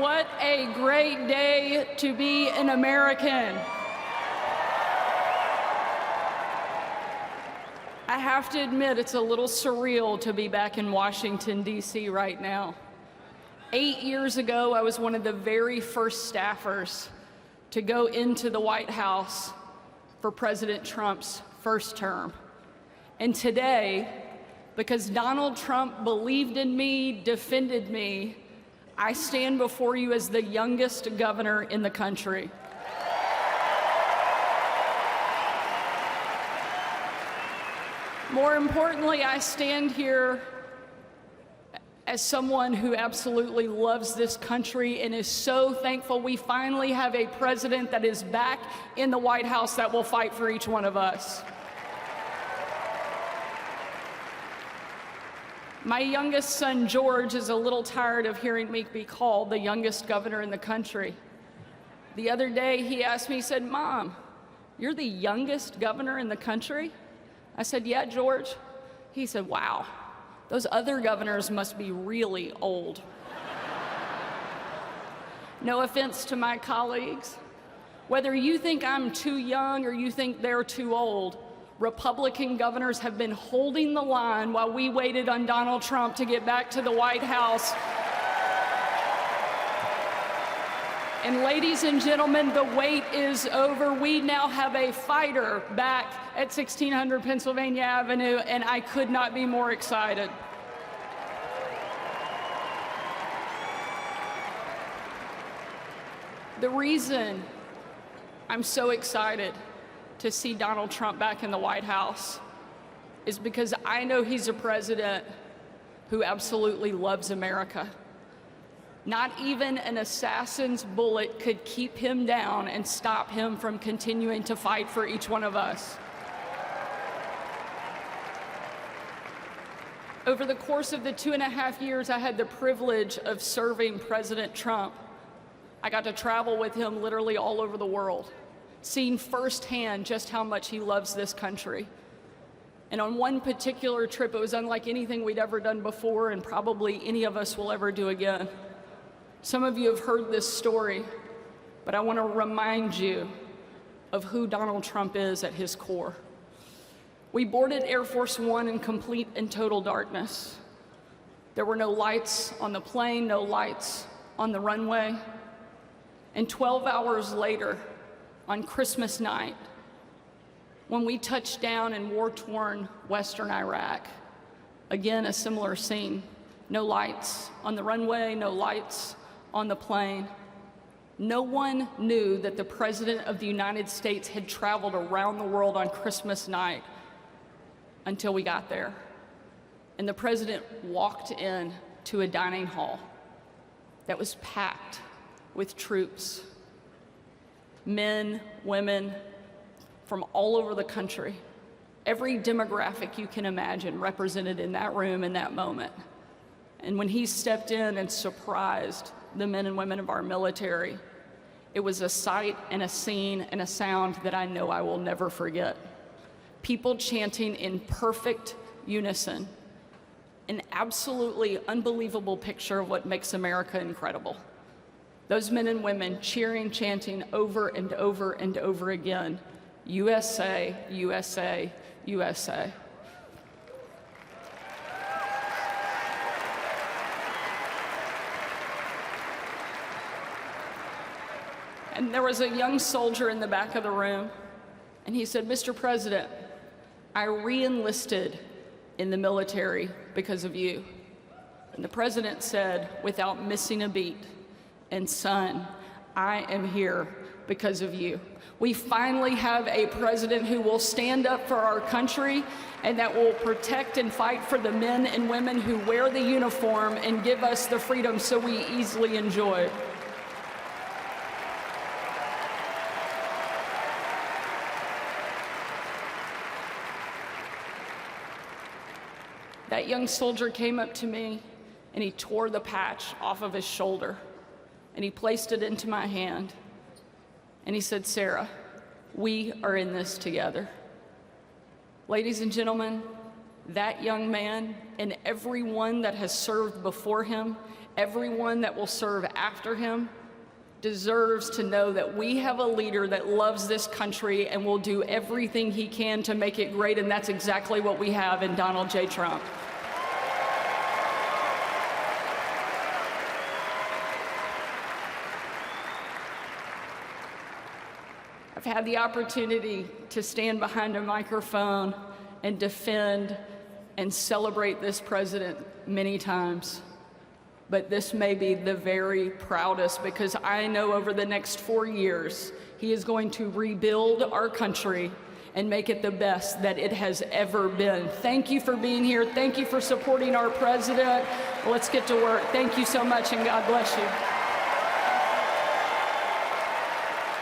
what a great day to be an American. I have to admit, it's a little surreal to be back in Washington, D.C. right now. 8 years ago, I was one of the very first staffers to go into the White House for President Trump's first term. And today, because Donald Trump believed in me, defended me, I stand before you as the youngest governor in the country. More importantly, I stand here as someone who absolutely loves this country and is so thankful we finally have a president that is back in the White House that will fight for each one of us. My youngest son, George, is a little tired of hearing me be called the youngest governor in the country. The other day, he asked me, he said, "Mom, you're the youngest governor in the country?" I said, "Yeah, George." He said, "Wow, those other governors must be really old." No offense to my colleagues. Whether you think I'm too young or you think they're too old, Republican governors have been holding the line while we waited on Donald Trump to get back to the White House. And ladies and gentlemen, the wait is over. We now have a fighter back at 1600 Pennsylvania Avenue, and I could not be more excited. The reason I'm so excited to see Donald Trump back in the White House is because I know he's a president who absolutely loves America. Not even an assassin's bullet could keep him down and stop him from continuing to fight for each one of us. Over the course of the 2.5 years I had the privilege of serving President Trump, I got to travel with him literally all over the world, seeing firsthand just how much he loves this country. And on one particular trip, it was unlike anything we'd ever done before and probably any of us will ever do again. Some of you have heard this story, but I want to remind you of who Donald Trump is at his core. We boarded Air Force One in complete and total darkness. There were no lights on the plane, no lights on the runway. And 12 hours later, on Christmas night, when we touched down in war-torn Western Iraq, again, a similar scene. No lights on the runway, no lights on the plane. No one knew that the President of the United States had traveled around the world on Christmas night until we got there. And the President walked in to a dining hall that was packed with troops, men, women from all over the country. Every demographic you can imagine represented in that room in that moment. And when he stepped in and surprised the men and women of our military, it was a sight and a scene and a sound that I know I will never forget. People chanting in perfect unison, an absolutely unbelievable picture of what makes America incredible. Those men and women cheering, chanting over and over and over again, USA, USA, USA. And there was a young soldier in the back of the room, and he said, "Mr. President, I re-enlisted in the military because of you." And the President said, without missing a beat, "And son, I am here because of you." We finally have a president who will stand up for our country and that will protect and fight for the men and women who wear the uniform and give us the freedom so we easily enjoy. That young soldier came up to me and he tore the patch off of his shoulder and he placed it into my hand and he said, "Sarah, we are in this together." Ladies and gentlemen, that young man and everyone that has served before him Everyone that will serve after him deserves to know that we have a leader that loves this country and will do everything he can to make it great, and that's exactly what we have in Donald J. Trump. I've had the opportunity to stand behind a microphone and defend and celebrate this president many times. But this may be the very proudest, because I know over the next 4 years, he is going to rebuild our country and make it the best that it has ever been. Thank you for being here. Thank you for supporting our president. Let's get to work. Thank you so much, and God bless you.